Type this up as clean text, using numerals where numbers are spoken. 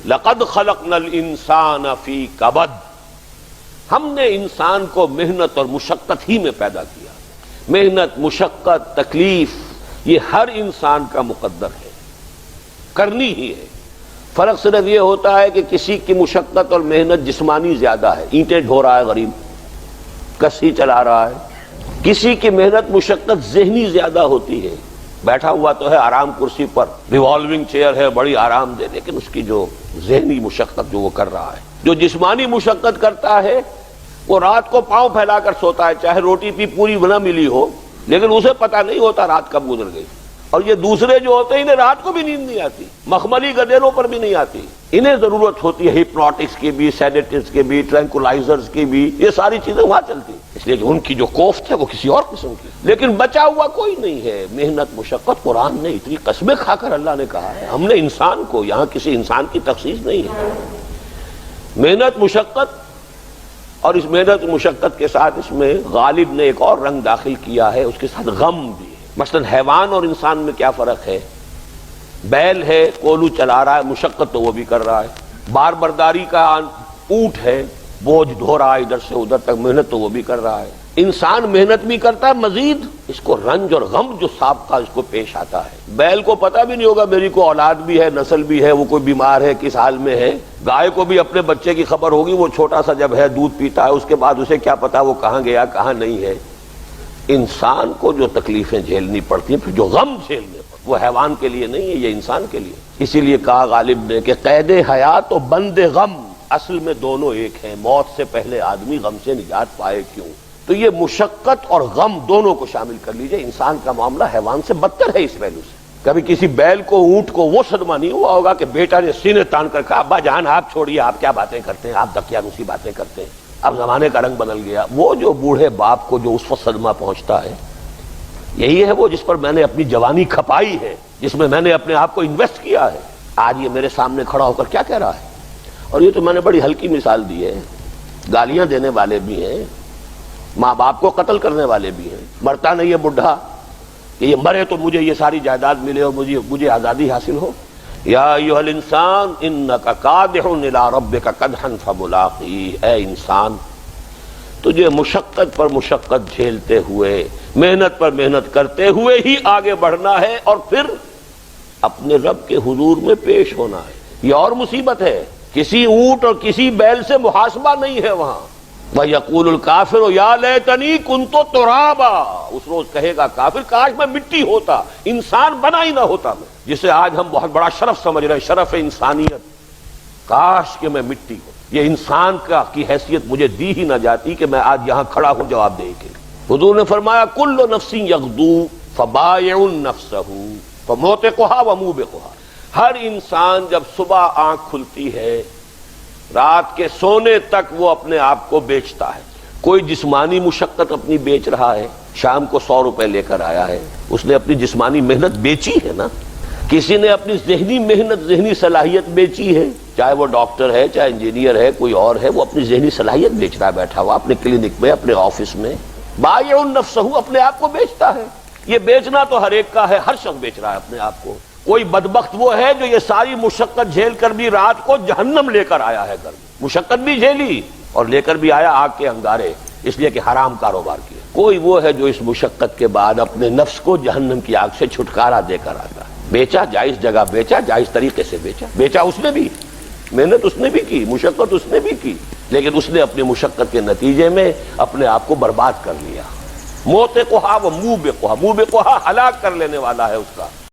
لقد خلقنا الانسان فی کبد، ہم نے انسان کو محنت اور مشقت ہی میں پیدا کیا۔ محنت، مشقت، تکلیف یہ ہر انسان کا مقدر ہے، کرنی ہی ہے۔ فرق صرف یہ ہوتا ہے کہ کسی کی مشقت اور محنت جسمانی زیادہ ہے، اینٹیں ڈھو رہا ہے غریب، کسی چلا رہا ہے۔ کسی کی محنت مشقت ذہنی زیادہ ہوتی ہے، بیٹھا ہوا تو ہے آرام کرسی پر، ریوالونگ چیئر ہے، بڑی آرام دہ، لیکن اس کی جو ذہنی مشقت جو وہ کر رہا ہے۔ جو جسمانی مشقت کرتا ہے وہ رات کو پاؤں پھیلا کر سوتا ہے، چاہے روٹی بھی پوری نہ ملی ہو، لیکن اسے پتہ نہیں ہوتا رات کب گزر گئی۔ اور یہ دوسرے جو ہوتے ہیں انہیں رات کو بھی نیند نہیں آتی، مخملی گدیروں پر بھی نہیں آتی، انہیں ضرورت ہوتی ہے ہپنوٹکس کی بھی، سیڈیٹیوز کی بھی، ٹرینکولائزرز کی بھی، یہ ساری چیزیں وہاں چلتی ہیں، اس لیے کہ ان کی جو کوفت ہے وہ کسی اور قسم کی۔ لیکن بچا ہوا کوئی نہیں ہے۔ محنت، مشقت، قرآن نے اتنی قسمیں کھا کر اللہ نے کہا ہے، ہم نے انسان کو، یہاں کسی انسان کی تخصیص نہیں ہے۔ محنت، مشقت، اور اس محنت مشقت کے ساتھ اس میں غالب نے ایک اور رنگ داخل کیا ہے، اس کے ساتھ غم بھی ہے۔ مثلا حیوان اور انسان میں کیا فرق ہے؟ بیل ہے، کولو چلا رہا ہے، مشقت تو وہ بھی کر رہا ہے۔ بار برداری کا اونٹ ہے، بوجھ ڈھو رہا ہے ادھر سے ادھر تک، محنت تو وہ بھی کر رہا ہے۔ انسان محنت بھی کرتا ہے، مزید اس کو رنج اور غم جو سابقہ اس کو پیش آتا ہے۔ بیل کو پتہ بھی نہیں ہوگا میری کو اولاد بھی ہے، نسل بھی ہے، وہ کوئی بیمار ہے، کس حال میں ہے۔ گائے کو بھی اپنے بچے کی خبر ہوگی، وہ چھوٹا سا جب ہے دودھ پیتا ہے، اس کے بعد اسے کیا پتا وہ کہاں گیا کہاں نہیں ہے۔ انسان کو جو تکلیفیں جھیلنی پڑتی ہیں، پھر جو غم جھیلنے پڑتے، وہ حیوان کے لیے نہیں ہے، یہ انسان کے لیے۔ اسی لیے کہا غالب نے کہ قید حیات و بند غم، اصل میں دونوں ایک ہیں، موت سے پہلے آدمی غم سے نجات پائے کیوں؟ تو یہ مشقت اور غم دونوں کو شامل کر لیجئے۔ انسان کا معاملہ حیوان سے بدتر ہے اس پہلو سے۔ کبھی کسی بیل کو، اونٹ کو وہ صدمہ نہیں ہوا ہوگا کہ بیٹا نے سینے تان کر کہا ابا جان آپ چھوڑیے، آپ کیا باتیں کرتے ہیں، آپ دقیانوسی باتیں کرتے ہیں، اب زمانے کا رنگ بدل گیا۔ وہ جو بوڑھے باپ کو جو اس وقت صدمہ پہنچتا ہے، یہی ہے وہ جس پر میں نے اپنی جوانی کھپائی ہے، جس میں میں نے اپنے آپ کو انویسٹ کیا ہے۔ آج یہ میرے سامنے کھڑا ہو کر کیا کہہ رہا ہے؟ اور یہ تو میں نے بڑی ہلکی مثال دی ہے، گالیاں دینے والے بھی ہیں، ماں باپ کو قتل کرنے والے بھی ہیں۔ مرتا نہیں ہے بڈھا کہ یہ مرے تو مجھے یہ ساری جائیداد ملے اور مجھے آزادی حاصل ہو۔ یا ایھا الانسان انک کادح الی ربک کدحا فملاقیہ، اے انسان تجھے مشقت پر مشقت جھیلتے ہوئے، محنت پر محنت کرتے ہوئے ہی آگے بڑھنا ہے، اور پھر اپنے رب کے حضور میں پیش ہونا ہے۔ یہ اور مصیبت ہے، کسی اونٹ اور کسی بیل سے محاسبہ نہیں ہے وہاں۔ وَيَقُولُ الْكَافِرُ يَا لَيْتَنِي كُنتُ تُرَابًا، اس روز کہے گا کافر کاش میں مٹی ہوتا، انسان بنا ہی نہ ہوتا میں، جسے آج ہم بہت بڑا شرف سمجھ رہے ہیں، شرف انسانیت۔ کاش کہ میں مٹی ہوں، یہ انسان کی حیثیت مجھے دی ہی نہ جاتی کہ میں آج یہاں کھڑا ہوں جواب دے کے۔ حضور نے فرمایا کل نفس یغدو فبائع نفسہ فموتقها وموبقها، ہر انسان جب صبح آنکھ کھلتی ہے رات کے سونے تک وہ اپنے آپ کو بیچتا ہے۔ کوئی جسمانی مشقت اپنی بیچ رہا ہے، شام کو 100 روپے لے کر آیا ہے، اس نے اپنی جسمانی محنت بیچی ہے نا۔ کسی نے اپنی ذہنی محنت، ذہنی صلاحیت بیچی ہے، چاہے وہ ڈاکٹر ہے، چاہے انجینئر ہے، کوئی اور ہے، وہ اپنی ذہنی صلاحیت بیچ رہا ہے بیٹھا ہوا اپنے کلینک میں، اپنے آفس میں۔ بائع نفسہ، اپنے آپ کو بیچتا ہے۔ یہ بیچنا تو ہر ایک کا ہے، ہر شخص بیچ رہا ہے اپنے آپ کو۔ کوئی بدبخت وہ ہے جو یہ ساری مشقت جھیل کر بھی رات کو جہنم لے کر آیا ہے گھر میں، مشقت بھی جھیلی اور لے کر بھی آیا آگ کے انگارے، اس لیے کہ حرام کاروبار کیا۔ کوئی وہ ہے جو اس مشقت کے بعد اپنے نفس کو جہنم کی آگ سے چھٹکارا دے کر آتا ہے۔ بیچا، جائز جگہ بیچا، جائز طریقے سے بیچا، بیچا اس نے بھی، محنت اس نے بھی کی، مشقت اس نے بھی کی، لیکن اس نے اپنی مشقت کے نتیجے میں اپنے آپ کو برباد کر لیا۔ موتقھا و موبقھا، موبقھا ہلاک کر لینے والا ہے اس کا۔